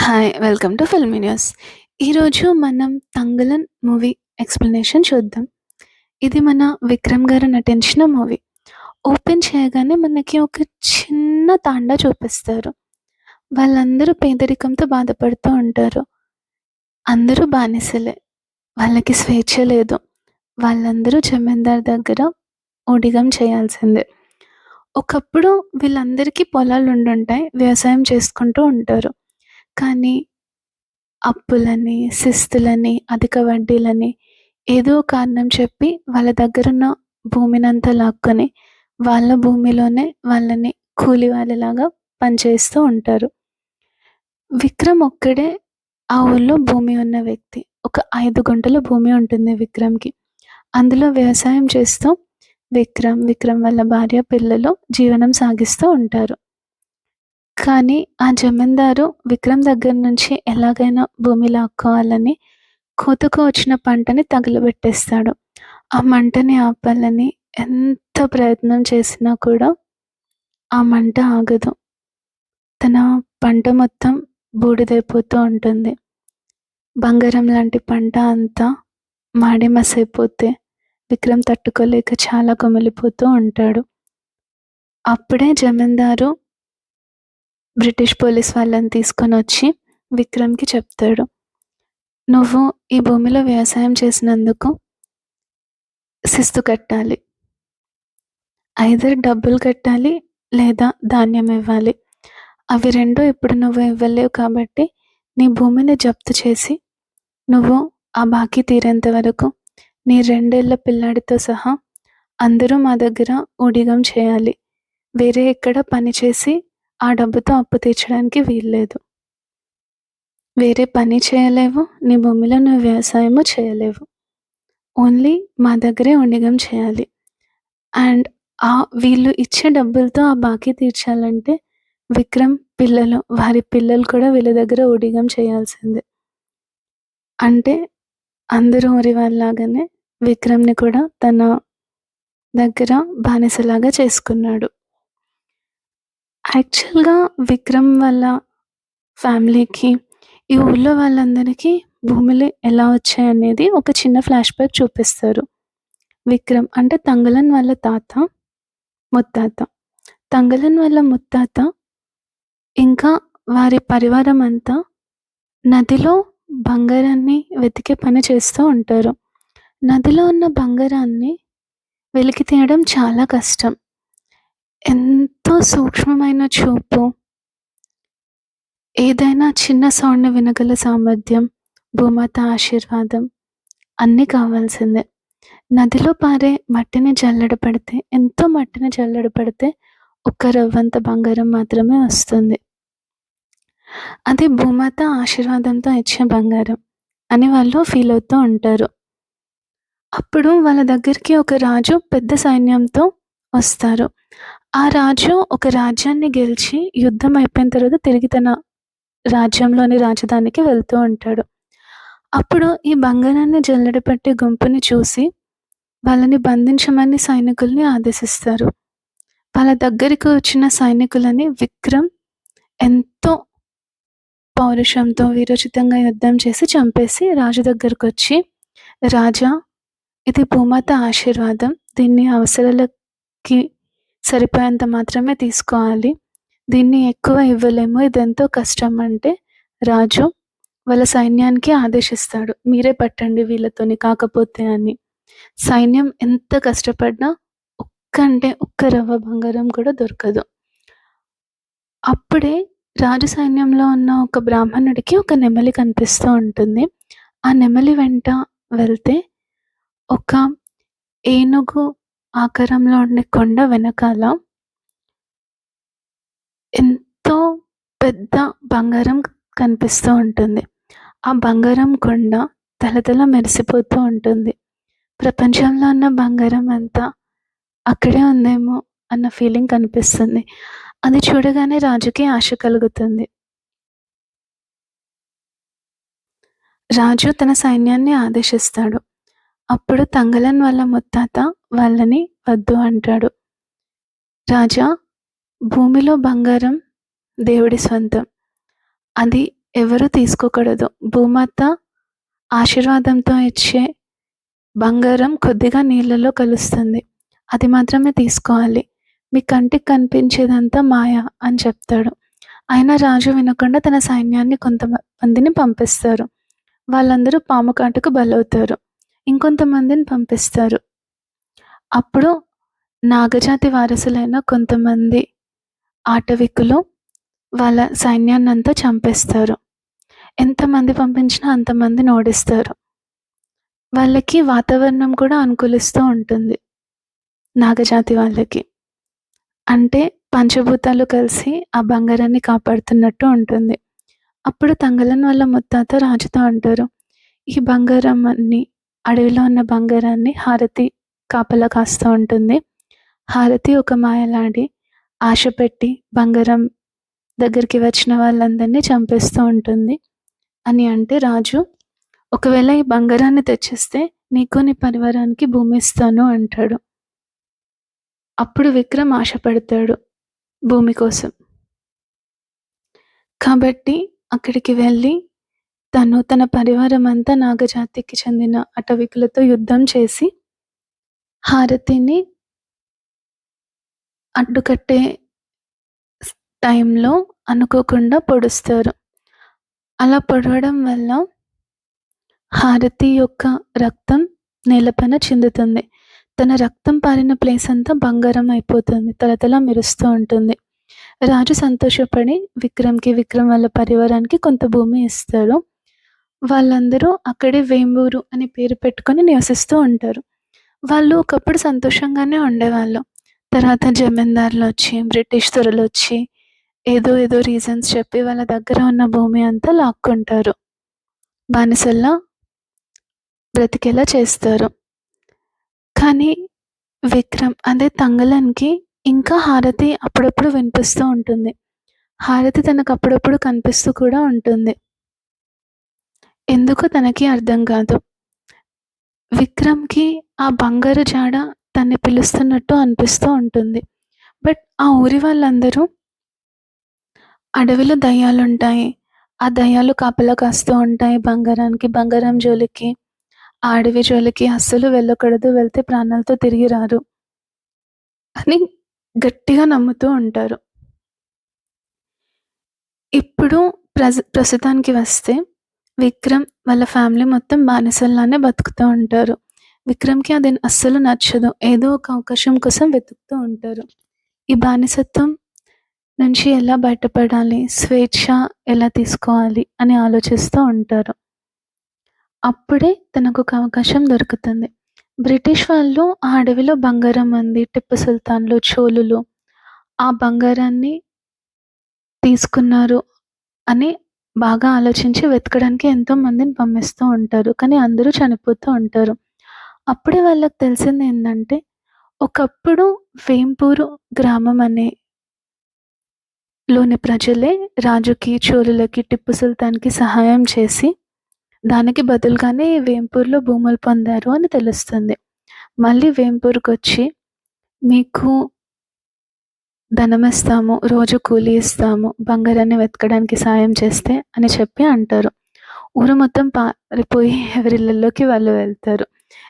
Hi! Welcome to filmy news. ఈరోజు మనం 'Thangalaan' movie explanation చూద్దాం. ఇది మన విక్రమ్ గారు నటించిన మూవీ. ఓపెన్ చేయగానే మనకి ఒక చిన్న తాండా చూపిస్తారు. వాళ్ళందరూ పేదరికంతో బాధపడుతూ ఉంటారు. అందరూ బానిసలే. వాళ్ళకి స్వేచ్ఛ లేదు. వాళ్ళందరూ జమీందారు దగ్గర ఊడిగం చేయాల్సిందే. ఒకప్పుడు వీళ్ళందరికీ పొలాలుండుంటాయి. వ్యవసాయం చేసుకుంటూ ఉంటారు. కానీ అప్పులని, శిస్తులని, అధిక వడ్డీలని ఏదో కారణం చెప్పి వాళ్ళ దగ్గరున్న భూమినంతా లాక్కొని, వాళ్ళ భూమిలోనే వాళ్ళని కూలి వాళ్ళలాగా పనిచేస్తూ ఉంటారు. విక్రమ్ ఒక్కడే ఆ ఊర్లో భూమి ఉన్న వ్యక్తి. ఒక 5 గుంటల భూమి ఉంటుంది విక్రమ్‌కి. అందులో వ్యవసాయం చేస్తూ విక్రమ్ వాళ్ళ భార్య, పిల్లలు జీవనం సాగిస్తూ ఉంటారు. కానీ ఆ జమీందారు విక్రమ్ దగ్గర నుంచి ఎలాగైనా భూమి లాక్కోవాలని కోతకు వచ్చిన పంటని తగలబెట్టేస్తాడు. ఆ మంటని ఆపాలని ఎంత ప్రయత్నం చేసినా కూడా ఆ మంట ఆగదు. తన పంట మొత్తం బూడిదైపోతూ ఉంటుంది. బంగారం లాంటి పంట అంతా మాడి మసైపోతే విక్రమ్ తట్టుకోలేక చాలా కుమిలిపోతూ ఉంటాడు. అప్పుడే జమీందారు బ్రిటిష్ పోలీస్ వాళ్ళని తీసుకొనొచ్చి విక్రమ్‌కి చెప్తాడు. "నువ్వు ఈ భూమిలో వ్యవసాయం చేసినందుకు శిస్తు కట్టాలి. ఐదర్ డబ్బులు కట్టాలి లేదా ధాన్యం ఇవ్వాలి. అవి 2 ఇప్పుడు నువ్వు ఇవ్వలేవు కాబట్టి నీ భూమిని జప్తు చేసి నువ్వు ఆ బాకీ తీరేంత వరకు నీ 2 ఏళ్ల పిల్లాడితో సహా అందరూ మా దగ్గర ఊడిగం చేయాలి. వేరే ఎక్కడ పని చేసి ఆ డబ్బుతో అప్పు తీర్చడానికి వీల్లేదు. వేరే పని చేయలేవు. నీ భూమిలో నువ్వు వ్యవసాయము చేయలేవు. ఓన్లీ మా దగ్గరే ఊడిగం చేయాలి. అండ్ వీళ్ళు ఇచ్చే డబ్బులతో ఆ బాకీ తీర్చాలంటే విక్రమ్ పిల్లలు, వారి పిల్లలు కూడా వీళ్ళ దగ్గర ఊడిగం చేయాల్సిందే." అంటే అందరూ ఊరివాళ్ళలాగానే విక్రమ్‌ని కూడా తన దగ్గర బానిసలాగా చేసుకున్నాడు. యాక్చువల్‌గా విక్రమ్ వాళ్ళ ఫ్యామిలీకి, ఈ ఊర్లో వాళ్ళందరికీ భూములు ఎలా వచ్చాయనేది ఒక చిన్న ఫ్లాష్‌బ్యాక్ చూపిస్తారు. విక్రమ్ అంటే తంగలన్ వాళ్ళ ముత్తాత. తంగలన్ వాళ్ళ ముత్తాత ఇంకా వారి పరివారం అంతా నదిలో బంగారాన్ని వెతికే పని చేస్తూ ఉంటారు. నదిలో ఉన్న బంగారాన్ని వెలికి తీయడం చాలా కష్టం. ఎంతో సూక్ష్మమైన చూపు, ఏదైనా చిన్న సౌండ్‌ని వినగల సామర్థ్యం, భూమాత ఆశీర్వాదం అన్నీ కావాల్సిందే. నదిలో పారే మట్టిని జల్లెడ పడితే, ఎంతో మట్టిని జల్లెడ పడితే ఒక్క రవ్వంత బంగారం మాత్రమే వస్తుంది. అది భూమాత ఆశీర్వాదంతో ఇచ్చే బంగారం అని వాళ్ళు ఫీల్ అవుతూ ఉంటారు. అప్పుడు వాళ్ళ దగ్గరికి ఒక రాజు పెద్ద సైన్యంతో వస్తారు. ఆ రాజు ఒక రాజ్యాన్ని గెలిచి యుద్ధం అయిపోయిన తర్వాత తిరిగి తన రాజ్యంలోని రాజధానికి వెళ్తూ ఉంటాడు. అప్పుడు ఈ బంగారాన్ని జల్లెడ పట్టే గుంపుని చూసి వాళ్ళని బంధించమని సైనికుల్ని ఆదేశిస్తారు. వాళ్ళ దగ్గరికి వచ్చిన సైనికులని విక్రమ్ ఎంతో పౌరుషంతో, వీరోచితంగా యుద్ధం చేసి చంపేసి రాజు దగ్గరకొచ్చి, "రాజా, ఇది భూమాత ఆశీర్వాదం. దీన్ని అవసరాలకి సరిపోయేంత మాత్రమే తీసుకోవాలి. దీన్ని ఎక్కువ ఇవ్వలేము. ఇదెంతో కష్టం" అంటే రాజు వాళ్ళ సైన్యానికి ఆదేశిస్తాడు. "మీరే పట్టండి వీళ్ళతోని కాకపోతే" అని. సైన్యం ఎంత కష్టపడినా ఒక్క రవ్వ బంగారం కూడా దొరకదు. అప్పుడే రాజు సైన్యంలో ఉన్న ఒక బ్రాహ్మణుడికి ఒక నెమలి కనిపిస్తూ ఉంటుంది. ఆ నెమలి వెంట వెళ్తే ఒక ఏనుగు ఆకారంలో ఉండే కొండ వెనకాల ఎంతో పెద్ద బంగారం కనిపిస్తూ ఉంటుంది. ఆ బంగారం కొండ తళతళ మెరిసిపోతూ ఉంటుంది. ప్రపంచంలో ఉన్న బంగారం అంతా అక్కడే ఉందేమో అన్న ఫీలింగ్ కనిపిస్తుంది. అది చూడగానే రాజుకి ఆశ కలుగుతుంది. రాజు తన సైన్యాన్ని ఆదేశిస్తాడు. అప్పుడు తంగలన్ వాళ్ళ ముత్తాత వాళ్ళని వద్దు అంటాడు. "రాజా, భూమిలో బంగారం దేవుడి సొంతం. అది ఎవరు తీసుకోకూడదు. భూమాత ఆశీర్వాదంతో ఇచ్చే బంగారం కొద్దిగా నీళ్ళలో కలుస్తుంది. అది మాత్రమే తీసుకోవాలి. మీ కంటికి కనిపించేదంతా మాయ అని చెప్తాడు. అయినా రాజు వినకుండా తన సైన్యాన్ని కొంతమందిని పంపిస్తారు. వాళ్ళందరూ పాము కాటుకు బలవుతారు. ఇంకొంతమందిని పంపిస్తారు. అప్పుడు నాగజాతి వారసులైన కొంతమంది ఆటవికులు వాళ్ళ సైన్యాన్నంతా చంపేస్తారు. ఎంతమంది పంపించినా అంతమందిని ఓడిస్తారు. వాళ్ళకి వాతావరణం కూడా అనుకూలిస్తూ ఉంటుంది నాగజాతి వాళ్ళకి. అంటే పంచభూతాలు కలిసి ఆ బంగారాన్ని కాపాడుతున్నట్టు ఉంటుంది. అప్పుడు తంగలన్ వాళ్ళ ముత్తాత రాజుతో అంటారు, ఈ బంగారం అన్ని అడవిలో ఉన్న బంగారాన్ని హారతి కాపలా కాస్తూ ఉంటుంది. హారతి ఒక మాయలాడి ఆశ పెట్టి బంగారం దగ్గరికి వచ్చిన వాళ్ళందరినీ చంపేస్తూ ఉంటుంది అని అంటే రాజు, ఒకవేళ ఈ బంగారాన్ని తెచ్చిస్తే నీకు నీ పరివారానికి భూమి ఇస్తాను అంటాడు. అప్పుడు విక్రమ్ ఆశపడతాడు భూమి కోసం. కాబట్టి అక్కడికి వెళ్ళి తను తన పరివారం అంతా నాగజాతికి చెందిన అటవికులతో యుద్ధం చేసి హారతిని అడ్డుకట్టే టైంలో అనుకోకుండా పొడుస్తారు. అలా పొడవడం వల్ల హారతి యొక్క రక్తం నేలపైన చిందుతుంది. తన రక్తం పారిన ప్లేస్ అంతా బంగారం అయిపోతుంది. తలతల మెరుస్తూ ఉంటుంది. రాజు సంతోషపడి విక్రమ్ వాళ్ళ పరివారానికి కొంత భూమి ఇస్తాడు. వాళ్ళందరూ అక్కడే వేంబూరు అని పేరు పెట్టుకొని నివసిస్తూ ఉంటారు. వాళ్ళు ఒకప్పుడు సంతోషంగానే ఉండేవాళ్ళు. తర్వాత జమీందారులు వచ్చి, బ్రిటిష్ దొరలు వచ్చి ఏదో రీజన్స్ చెప్పి వాళ్ళ దగ్గర ఉన్న భూమి అంతా లాక్కుంటారు. బానిసల్లా బ్రతికేలా చేస్తారు. కానీ విక్రమ్ అదే తంగలన్‌కి ఇంకా హారతి అప్పుడప్పుడు వినిపిస్తూ ఉంటుంది. హారతి తనకు అప్పుడప్పుడు కనిపిస్తూ కూడా ఉంటుంది. ఎందుకో తనకి అర్థం కాదు. విక్రమ్‌కి ఆ బంగారు జాడ తన్ని పిలుస్తున్నట్టు అనిపిస్తూ ఉంటుంది. బట్ ఆ ఊరి వాళ్ళందరూ అడవిలో దయ్యాలుంటాయి. ఆ దయ్యాలు కాపలా కాస్తూ ఉంటాయి బంగారానికి. బంగారం జోలికి, ఆ అడవి జోలికి అస్సలు వెళ్ళకూడదు. వెళ్తే ప్రాణాలతో తిరిగి రారు అని గట్టిగా నమ్ముతూ ఉంటారు. ఇప్పుడు ప్రస్తుతానికి వస్తే విక్రమ్ వాళ్ళ ఫ్యామిలీ మొత్తం బానిసల్లానే బతుకుతూ ఉంటారు. విక్రమ్‌కి అది అస్సలు నచ్చదు. ఏదో ఒక అవకాశం కోసం వెతుకుతూ ఉంటారు. ఈ బానిసత్వం నుంచి ఎలా బయటపడాలి? స్వేచ్ఛ ఎలా తీసుకోవాలి? అని ఆలోచిస్తూ ఉంటారు. అప్పుడే తనకొక అవకాశం దొరుకుతుంది. బ్రిటిష్ వాళ్ళు ఆ అడవిలో బంగారం ఉంది. టిప్పు సుల్తాన్‌లు, చోళులు ఆ బంగారాన్ని తీసుకున్నారు అని బాగా ఆలోచించి వెతకడానికి ఎంతో మందిని పంపిస్తూ ఉంటారు. కానీ అందరూ చనిపోతూ ఉంటారు. అప్పుడే వాళ్ళకి తెలిసిందేందంటే, ఒకప్పుడు వేంపూరు గ్రామం అనే లోని ప్రజలే రాజుకి, చోళులకి, టిప్పు సుల్తాన్‌కి సహాయం చేసి, దానికి బదులుగానే వేంపూర్‌లో భూములు పొందారు అని తెలుస్తుంది. మళ్ళీ వేంపూర్‌కొచ్చి మీకు ధనమిస్తాము, రోజు కూలి ఇస్తాము, బంగారాన్ని వెతకడానికి సాయం చేస్తే అని చెప్పి అంటారు. ఊరు మొత్తం పారిపోయి ఎవరిళ్ళలోకి వాళ్ళు వెళ్తారు.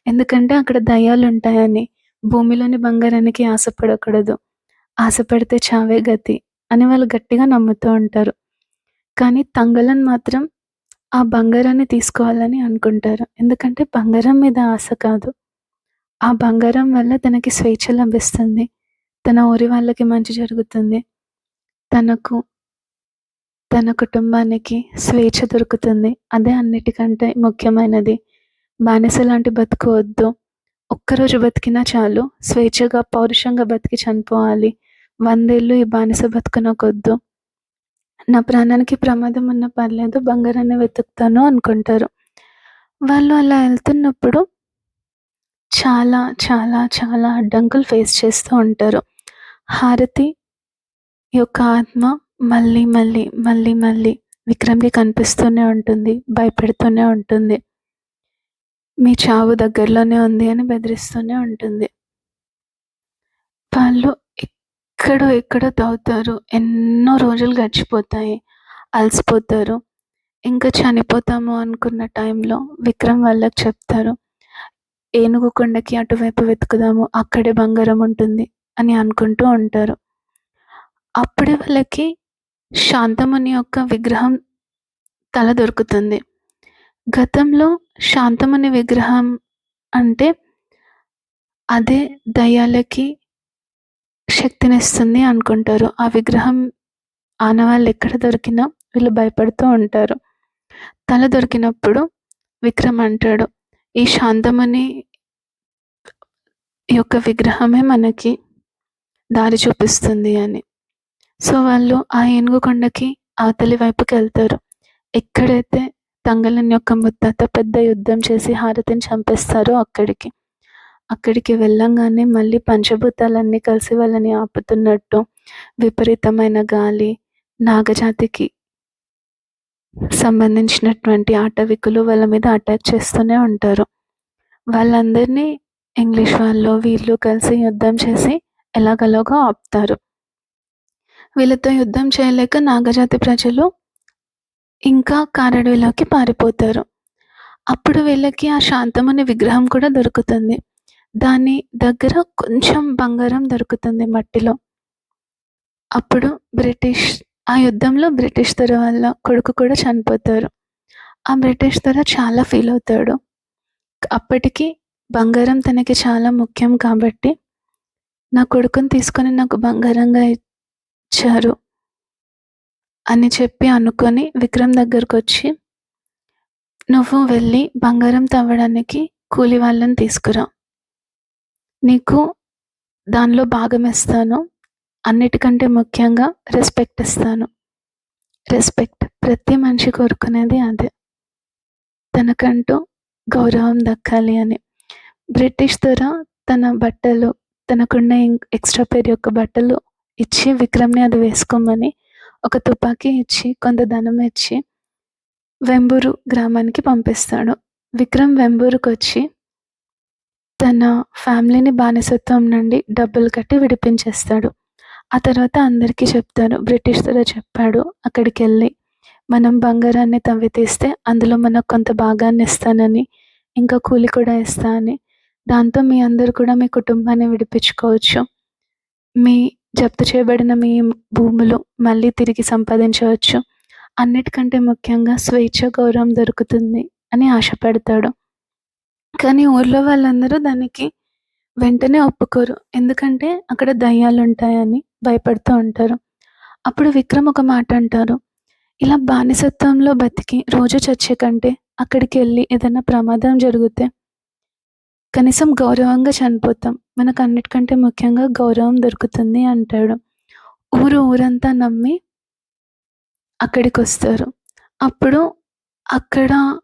ఎందుకంటే అక్కడ దయ్యాలుంటాయని, భూమిలోని బంగారానికి ఆశపడకూడదు. ఆశపడితే చావే గతి అని వాళ్ళు గట్టిగా నమ్ముతూ ఉంటారు. కానీ తంగలన్ మాత్రం ఆ బంగారాన్ని తీసుకోవాలని అనుకుంటారు. ఎందుకంటే బంగారం మీద ఆశ కాదు. ఆ బంగారం వల్ల తనకి స్వేచ్ఛ లభిస్తుంది. తన ఊరి వాళ్ళకి మంచి జరుగుతుంది. తనకు, తన కుటుంబానికి స్వేచ్ఛ దొరుకుతుంది. అదే అన్నిటికంటే ముఖ్యమైనది. బానిసలాంటి బతుకు వద్దు. ఒక్కరోజు బతికినా చాలు. స్వేచ్ఛగా, పౌరుషంగా బతికి చనిపోవాలి. 100 ఏళ్ళు ఈ బానిస బతుకు నాకొద్దు. నా ప్రాణానికి ప్రమాదం ఉన్నా పర్లేదు. బంగారాన్ని వెతుకుతాను అనుకుంటారు. వాళ్ళు అలా ఎళ్తున్నప్పుడు చాలా అడ్డంకులు ఫేస్ చేస్తూ ఉంటారు. హారతి యొక్క ఆత్మ మళ్ళీ విక్రమ్‌కి కనిపిస్తూనే ఉంటుంది. భయపెడుతూనే ఉంటుంది. మీ చావు దగ్గరలోనే ఉంది అని బెదిరిస్తూనే ఉంటుంది. వాళ్ళు ఎక్కడో తవ్వుతారు. ఎన్నో రోజులు గడిచిపోతాయి. అలసిపోతారు. ఇంకా చనిపోతాము అనుకున్న టైంలో విక్రమ్ వాళ్ళకి చెప్తారు. ఏనుగు కొండకి అటువైపు వెతుకుదాము. అక్కడే బంగారం ఉంటుంది అని అనుకుంటూ ఉంటారు. అప్పుడే వాళ్ళకి శాంతముని యొక్క విగ్రహం తల దొరుకుతుంది. గతంలో శాంతముని విగ్రహం అంటే అదే దయ్యాలకి శక్తినిస్తుంది అనుకుంటారు. ఆ విగ్రహం ఆనవాళ్ళు ఎక్కడ దొరికినా వీళ్ళు భయపడుతూ ఉంటారు. తల దొరికినప్పుడు విక్రమ్ అంటాడు, "ఈ శాంతముని యొక్క విగ్రహమే మనకి దారి చూపిస్తుంది" అని. సో, వాళ్ళు ఆ ఏనుగు కొండకి అవతలి వైపుకెళ్తారు. ఎక్కడైతే తంగలన్ యొక్క ముత్తాత పెద్ద యుద్ధం చేసి హారతిని చంపేస్తారో అక్కడికి. అక్కడికి వెళ్ళంగానే మళ్ళీ పంచభూతాలన్నీ కలిసి వాళ్ళని ఆపుతున్నట్టు విపరీతమైన గాలి, నాగజాతికి సంబంధించినటువంటి ఆటవికులు వాళ్ళ మీద అటాక్ చేస్తూనే ఉంటారు. వాళ్ళందరినీ ఇంగ్లీష్ వాళ్ళు, వీళ్ళు కలిసి యుద్ధం చేసి ఎలాగోలాగా ఆపుతారు. వీళ్ళతో యుద్ధం చేయలేక నాగజాతి ప్రజలు ఇంకా కారడవిలోకి పారిపోతారు. అప్పుడు వీళ్ళకి ఆ శాంతముని విగ్రహం కూడా దొరుకుతుంది. దాని దగ్గర కొంచెం బంగారం దొరుకుతుంది మట్టిలో. అప్పుడు ఆ యుద్ధంలో బ్రిటిష్ దొర వాళ్ళ కొడుకు కూడా చనిపోతారు. ఆ బ్రిటిష్ దొర చాలా ఫీల్ అవుతాడు. అప్పటికి బంగారం తనకి చాలా ముఖ్యం కాబట్టి, నా కొడుకుని తీసుకొని నాకు బంగారంగా ఇచ్చారు అని చెప్పి అనుకొని విక్రమ్ దగ్గరకొచ్చి, "నువ్వు వెళ్ళి బంగారం తవ్వడానికి కూలి వాళ్ళని తీసుకురా. నీకు దానిలో భాగమిస్తాను. అన్నిటికంటే ముఖ్యంగా రెస్పెక్ట్ ఇస్తాను." రెస్పెక్ట్ ప్రతి మనిషి కోరుకునేది అదే. తనకంటూ గౌరవం దక్కాలి అని. బ్రిటిష్ దొర తన బట్టలు, తనకున్న ఎక్స్‌ట్రా పెయిర్ యొక్క బట్టలు ఇచ్చి విక్రమ్‌ని అది వేసుకోమని ఒక తుపాకీ ఇచ్చి, కొంత ధనం ఇచ్చి వెంబూరు గ్రామానికి పంపిస్తాడు. విక్రమ్ వెంబూరుకొచ్చి తన ఫ్యామిలీని బానిసత్వం నుండి డబ్బులు కట్టి విడిపించేస్తాడు. ఆ తర్వాత అందరికీ చెప్తారు, బ్రిటిష్ దొర చెప్పాడు అక్కడికెళ్ళి, మనం బంగారాన్ని తవ్వి తీస్తే అందులో మనకు కొంత భాగాన్ని ఇస్తానని, ఇంకా కూలి కూడా ఇస్తా అని. దాంతో మీ అందరూ కూడా మీ కుటుంబాన్ని విడిపించుకోవచ్చు. మీ జప్తు చేయబడిన మీ భూములు మళ్ళీ తిరిగి సంపాదించవచ్చు. అన్నిటికంటే ముఖ్యంగా స్వేచ్ఛ, గౌరవం దొరుకుతుంది అని ఆశపడతాడు. కానీ ఊర్లో వాళ్ళందరూ దానికి వెంటనే ఒప్పుకోరు. ఎందుకంటే అక్కడ దయ్యాలుంటాయని భయపడుతూ ఉంటారు. అప్పుడు విక్రమ్ ఒక మాట అంటారు, "ఇలా బానిసత్వంలో బతికి రోజు చచ్చే కంటే అక్కడికెళ్ళి ఏదైనా ప్రమాదం జరిగితే కనీసం గౌరవంగా చనిపోతాం. మనకన్నిటికంటే ముఖ్యంగా గౌరవం దొరుకుతుంది" అంటాడు. ఊరంతా నమ్మి అక్కడికొస్తారు. అప్పుడు అక్కడ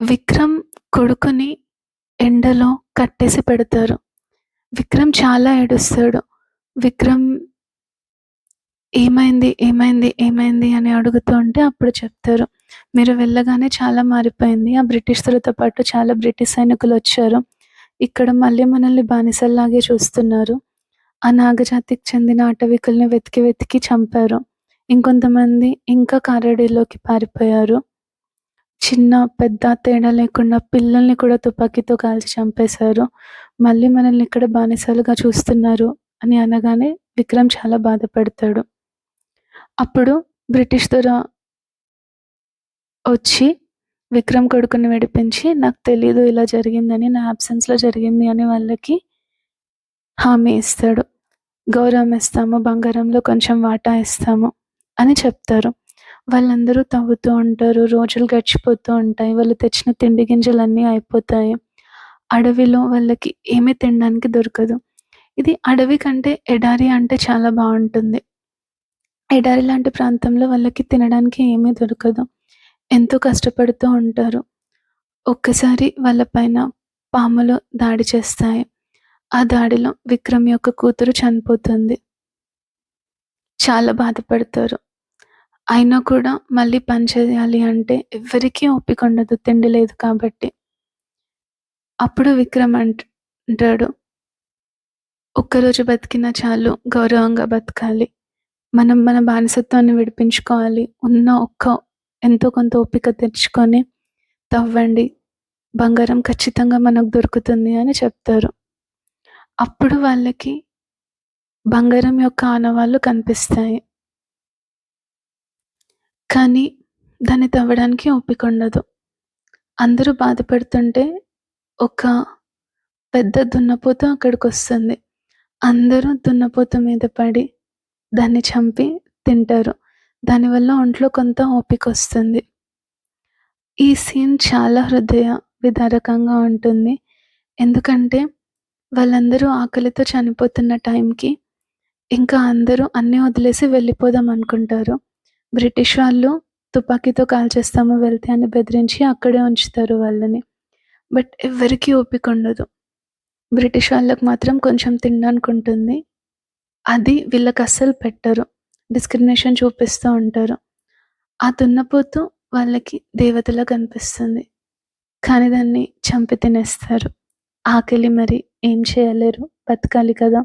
విక్రమ్ కొడుకుని ఎండలో కట్టేసి పెడతారు. విక్రమ్ చాలా ఏడుస్తాడు. విక్రమ్ "ఏమైంది? ఏమైంది? ఏమైంది?" అని అడుగుతూ ఉంటే అప్పుడు చెప్తారు, "మీరు వెళ్ళగానే చాలా మారిపోయింది. ఆ బ్రిటిషర్లతో పాటు చాలా బ్రిటిష్ సైనికులొచ్చారు. ఇక్కడ మళ్ళీ మనల్ని బానిసల్లాగే చూస్తున్నారు. ఆ నాగజాతికి చెందిన అటవికుల్ని వెతికి వెతికి చంపారు. ఇంకొంతమంది ఇంకా కారడవిలోకి పారిపోయారు. చిన్న, పెద్ద తేడా లేకుండా పిల్లల్ని కూడా తుపాకీతో కాల్చి చంపేశారు. మళ్ళీ మనల్ని ఇక్కడ బానిసలుగా చూస్తున్నారు" అని అనగానే విక్రమ్ చాలా బాధపడతాడు. అప్పుడు బ్రిటిష్ దొర వచ్చి విక్రమ్ కొడుకుని విడిపించి, "నాకు తెలీదు ఇలా జరిగిందని, నా అబ్సెన్స్‌లో జరిగింది" అని వాళ్ళకి హామీ ఇస్తాడు. "గౌరవం ఇస్తాము, బంగారంలో కొంచెం వాటా ఇస్తాము" అని చెప్తారు. వాళ్ళందరూ తవ్వుతూ ఉంటారు. రోజులు గడిచిపోతూ ఉంటాయి. వాళ్ళు తెచ్చిన తిండి గింజలన్నీ అయిపోతాయి. అడవిలో వాళ్ళకి ఏమీ తినడానికి దొరకదు. ఇది అడవి కంటే ఎడారి అంటే చాలా బావుంటుంది. ఎడారి లాంటి ప్రాంతంలో వాళ్ళకి తినడానికి ఏమీ దొరకదు. ఎంతో కష్టపడుతూ ఉంటారు. ఒక్కసారి వాళ్ళ పైన పాములు దాడి చేస్తాయి. ఆ దాడిలో విక్రమ్ యొక్క కూతురు చనిపోతుంది. చాలా బాధపడతారు. అయినా కూడా మళ్ళీ పని చేయాలి అంటే ఎవ్వరికీ ఓపిక ఉండదు, తిండి లేదు కాబట్టి. అప్పుడు విక్రమ్ అంటాడు, "ఒక్కరోజు బతికినా చాలు, గౌరవంగా బతకాలి. మనం మన బానిసత్వాన్ని విడిపించుకోవాలి. ఉన్న ఒక్క ఎంతో కొంత ఓపిక తెచ్చుకొని తవ్వండి. బంగారం ఖచ్చితంగా మనకు దొరుకుతుంది అని చెప్తారు. అప్పుడు వాళ్ళకి బంగారం యొక్క ఆనవాళ్ళు కనిపిస్తాయి. కానీ దాన్ని తవ్వడానికి ఓపికుండదు. అందరూ బాధపడుతుంటే ఒక పెద్ద దున్నపోతు అక్కడికొస్తుంది. అందరూ దున్నపోతు మీద పడి దాన్ని చంపి తింటారు. దానివల్ల ఒంట్లో కొంత ఓపికొస్తుంది. ఈ సీన్ చాలా హృదయ విదారకంగా ఉంటుంది. ఎందుకంటే వాళ్ళందరూ ఆకలితో చనిపోతున్న టైంకి ఇంకా అందరూ అన్నీ వదిలేసి వెళ్ళిపోదాం అనుకుంటారు. బ్రిటిష్ వాళ్ళు తుపాకీతో కాల్చేస్తాము వెళ్తే అని బెదిరించి అక్కడే ఉంచుతారు వాళ్ళని. బట్ ఎవ్వరికీ ఓపికుండదు. బ్రిటిష్ వాళ్ళకి మాత్రం కొంచెం తినడానికుంటుంది. అది వీళ్ళకస్సలు పెట్టరు. డిస్క్రిమినేషన్ చూపిస్తూ ఉంటారు. ఆ దున్నపోతు వాళ్ళకి దేవతలా కనిపిస్తుంది. కానీ దాన్ని చంపి తినేస్తారు. ఆకలి మరి ఏం చేయలేరు. బతకాలి కదా!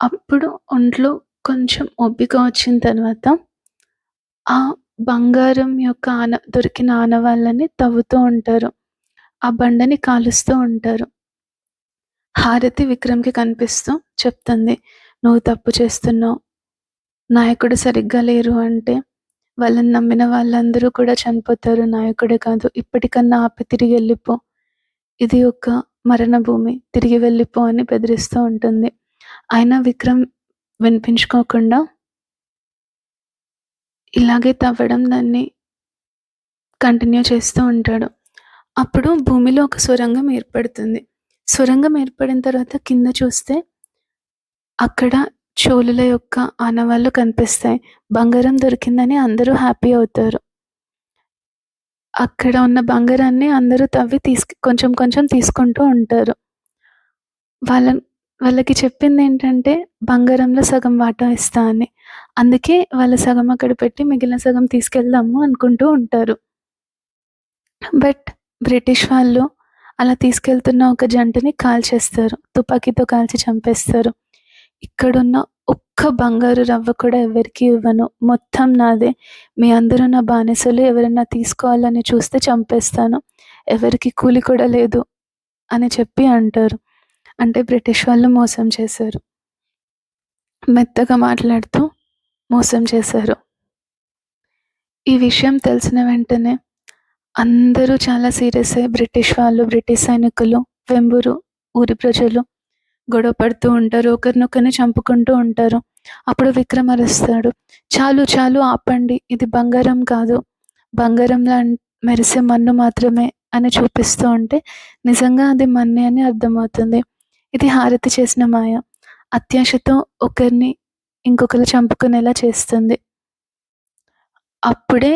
అప్పుడు ఒంట్లో కొంచెం ఓపిక వచ్చిన తర్వాత ఆ బంగారం యొక్క దొరికిన ఆనవాళ్ళని తవ్వుతూ ఉంటారు. ఆ బండని కాలుస్తూ ఉంటారు. హారతి విక్రమ్‌కి కనిపిస్తూ చెప్తుంది, "నువ్వు తప్పు చేస్తున్నావు. నాయకుడు సరిగ్గా లేరు అంటే వాళ్ళని నమ్మిన వాళ్ళందరూ కూడా చనిపోతారు. నాయకుడే కాదు. ఇప్పటికన్నా ఆపి తిరిగెళ్ళిపో. ఇది ఒక మరణ భూమి. తిరిగి వెళ్ళిపో" అని బెదిరిస్తూ ఉంటుంది. అయినా విక్రమ్ వినిపించుకోకుండా ఇలాగే తవ్వడం దాన్ని కంటిన్యూ చేస్తూ ఉంటాడు. అప్పుడు భూమిలో ఒక సొరంగం ఏర్పడుతుంది. సొరంగం ఏర్పడిన తర్వాత కింద చూస్తే అక్కడ చోళుల యొక్క ఆనవాళ్ళు కనిపిస్తాయి. బంగారం దొరికిందని అందరూ హ్యాపీ అవుతారు. అక్కడ ఉన్న బంగారాన్ని అందరూ తవ్వి కొంచెం కొంచెం తీసుకుంటూ ఉంటారు. వాళ్ళకి చెప్పిందేంటంటే బంగారంలో సగం వాటా ఇస్తా అని. అందుకే వాళ్ళ సగం అక్కడ పెట్టి మిగిలిన సగం తీసుకెళ్దాము అనుకుంటూ ఉంటారు. బట్ బ్రిటిష్ వాళ్ళు అలా తీసుకెళ్తున్న ఒక జంటని కాల్చేస్తారు. తుపాకీతో కాల్చి చంపేస్తారు. ఇక్కడున్న ఒక్క బంగారు రవ్వ కూడా ఎవరికీ ఇవ్వను. మొత్తం నాదే. మీ అందరూ నా బానిసలు. ఎవరైనా తీసుకోవాలని చూస్తే చంపేస్తాను. ఎవరికీ కూలి కూడా లేదు అని చెప్పి అంటారు. అంటే బ్రిటిష్ వాళ్ళు మోసం చేశారు. మెత్తగా మాట్లాడుతూ మోసం చేశారు. ఈ విషయం తెలిసిన వెంటనే అందరూ చాలా సీరియస్ అయ్యి బ్రిటిష్ వాళ్ళు, బ్రిటిష్ సైనికులు, వెంబూరు ఊరి ప్రజలు గొడవ పడుతూ ఉంటారు. ఒకరినొకరిని చంపుకుంటూ ఉంటారు. అప్పుడు విక్రమ్ అరుస్తాడు, "చాలు చాలు ఆపండి. ఇది బంగారం కాదు. బంగారంలా మెరిసే మన్ను మాత్రమే" అని చూపిస్తూ ఉంటే నిజంగా అది మన్నే అని అర్థమవుతుంది. ఇది హారతి చేసిన మాయ. అత్యాశతో ఒకరిని ఇంకొకరు చంపుకునేలా చేస్తుంది. అప్పుడే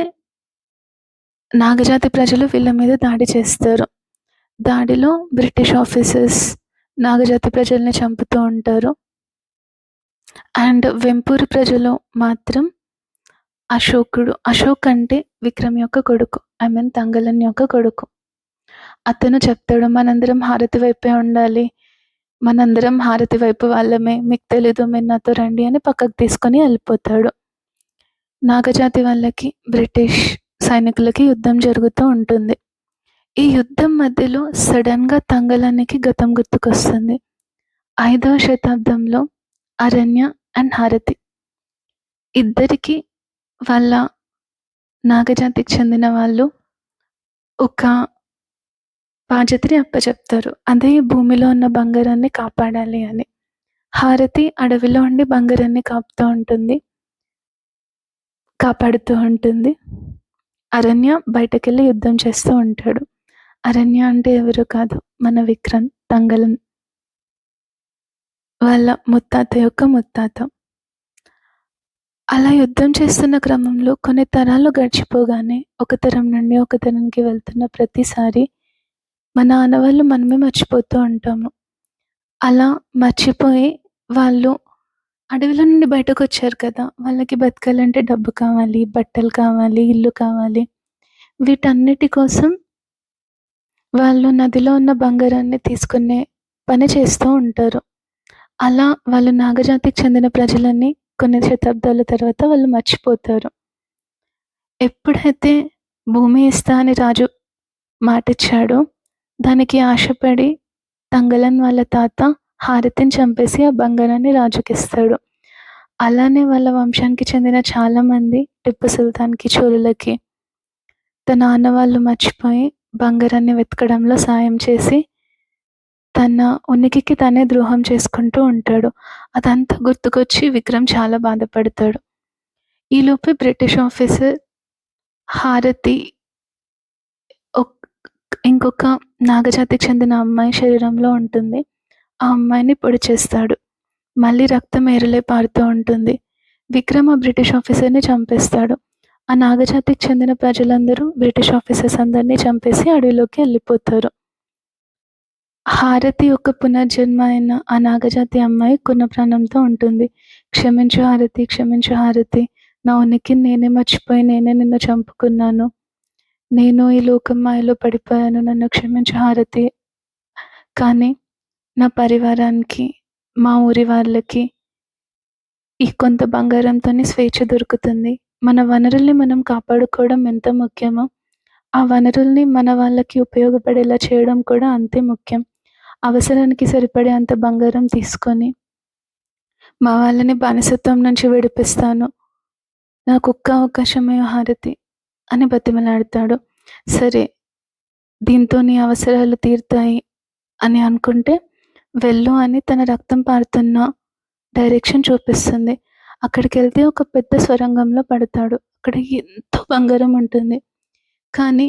నాగజాతి ప్రజలు వీళ్ళ మీద దాడి చేస్తారు. దాడిలో బ్రిటిష్ ఆఫీసర్స్ నాగజాతి ప్రజల్ని చంపుతూ ఉంటారు. అండ్ వెంపూరు ప్రజలు మాత్రం అశోక్ అంటే విక్రమ్ యొక్క కొడుకు. తంగలన్ యొక్క కొడుకు. అతను చెప్తాడు, "మనందరం హారతి వైపే ఉండాలి. మనందరం హారతి వైపు వాళ్ళమే. మీకు తెలీదు, మీరు నాతో రండి" అని పక్కకు తీసుకొని వెళ్ళిపోతాడు. నాగజాతి వాళ్ళకి బ్రిటిష్ సైనికులకి యుద్ధం జరుగుతూ ఉంటుంది. ఈ యుద్ధం మధ్యలో సడన్‌గా తంగలన్నికి గతం గుర్తుకొస్తుంది. 5వ శతాబ్దంలో అరణ్య అండ్ హారతి ఇద్దరికీ వాళ్ళ నాగజాతికి చెందిన వాళ్ళు ఒక బాధ్యతని అప్పచెప్తారు. అదే భూమిలో ఉన్న బంగారాన్ని కాపాడాలి అని. హారతి అడవిలో ఉండి బంగారాన్ని కాపాడుతూ ఉంటుంది. అరణ్య బయటకెళ్ళి యుద్ధం చేస్తూ ఉంటాడు. అరణ్య అంటే ఎవరు కాదు, మన విక్రమ్ తంగలన్ వాళ్ళ ముత్తాత యొక్క ముత్తాత. అలా యుద్ధం చేస్తున్న క్రమంలో కొన్ని తరాలు గడిచిపోగానే ఒక తరం నుండి ఒక తరానికి వెళ్తున్న ప్రతిసారి మన ఆనవాళ్ళు మనమే మర్చిపోతూ ఉంటాము. అలా మర్చిపోయి వాళ్ళు అడవిలో నుండి బయటకొచ్చారు కదా! వాళ్ళకి బతకాలంటే డబ్బు కావాలి, బట్టలు కావాలి, ఇల్లు కావాలి. వీటన్నిటి కోసం వాళ్ళు నదిలో ఉన్న బంగారాన్ని తీసుకునే పని చేస్తూ ఉంటారు. అలా వాళ్ళు నాగజాతికి చెందిన ప్రజలని కొన్ని శతాబ్దాల తర్వాత వాళ్ళు మర్చిపోతారు. ఎప్పుడైతే భూమి ఇస్తా అని రాజు మాటిచ్చాడో, దానికి ఆశపడి తంగలన్ వాళ్ళ తాత హారతిని చంపేసి ఆ బంగారాన్ని రాజుకిస్తాడు. అలానే వాళ్ళ వంశానికి చెందిన చాలామంది టిప్పు సుల్తాన్‌కి, చోళులకి తన ఆనవాళ్ళు మర్చిపోయి బంగారాన్ని వెతకడంలో సాయం చేసి, తన ఉనికికి తనే ద్రోహం చేసుకుంటూ ఉంటాడు. అదంతా గుర్తుకొచ్చి విక్రమ్ చాలా బాధపడతాడు. ఈలోపే బ్రిటిష్ ఆఫీసర్ హారతి ఒక్ ఇంకొక నాగజాతికి చెందిన అమ్మాయి శరీరంలో ఉంటుంది. ఆ అమ్మాయిని పొడి చేస్తాడు. మళ్ళీ రక్తం ఏరులై పారుతూ ఉంటుంది. విక్రమ్ ఆ బ్రిటిష్ ఆఫీసర్‌ని చంపేస్తాడు. ఆ నాగజాతికి చెందిన ప్రజలందరూ బ్రిటిష్ ఆఫీసర్స్ అందరిని చంపేసి అడవిలోకి ఎళ్ళిపోతారు. హారతి యొక్క పునర్జన్మ అయిన ఆ నాగజాతి అమ్మాయి ప్రాణంతో ఉంటుంది. క్షమించు హారతి, క్షమించు హారతి. నా ఉనికిని నేనే మర్చిపోయి నేనే నిన్ను చంపుకున్నాను. నేను ఈ లోకం మాయలో పడిపోయాను. నన్ను క్షమించు హారతి. కానీ నా పరివారానికి, మా ఊరి వాళ్ళకి ఈ కొంత బంగారంతోనే స్వేచ్ఛ దొరుకుతుంది. మన వనరుల్ని మనం కాపాడుకోవడం ఎంత ముఖ్యమో, ఆ వనరుల్ని మన వాళ్ళకి ఉపయోగపడేలా చేయడం కూడా అంతే ముఖ్యం. అవసరానికి సరిపడే అంత బంగారం తీసుకొని, మా వాళ్ళని బానిసత్వం నుంచి విడిపిస్తాను. నాకొక్క అవకాశమివ్వు హారతి అని బతిమిలాడతాడు. సరే, దీంతో నీ అవసరాలు తీరుతాయి అని అనుకుంటే వెళ్ళు అని తన రక్తం పారుతున్న డైరెక్షన్ చూపిస్తుంది. అక్కడికెళ్తే ఒక పెద్ద సొరంగంలో పడతాడు. అక్కడ ఎంతో బంగారం ఉంటుంది. కానీ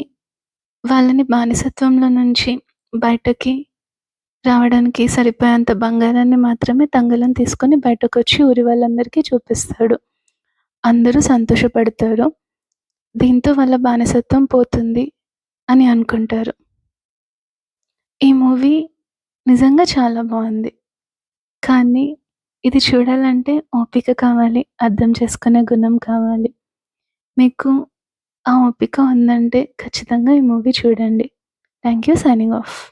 వాళ్ళని బానిసత్వంలో నుంచి బయటకి రావడానికి సరిపోయేంత బంగారాన్ని మాత్రమే తంగలం తీసుకొని బయటకొచ్చి ఊరి వాళ్ళందరికీ చూపిస్తాడు. అందరూ సంతోషపడతారు. దీంతో వాళ్ళ బానిసత్వం పోతుంది అని అనుకుంటారు. ఈ మూవీ నిజంగా చాలా బావుంది. కానీ ఇది చూడాలంటే ఓపిక కావాలి. అర్థం చేసుకునే గుణం కావాలి. మీకు ఆ ఓపిక ఉందంటే ఖచ్చితంగా ఈ మూవీ చూడండి. Thank you. Signing off.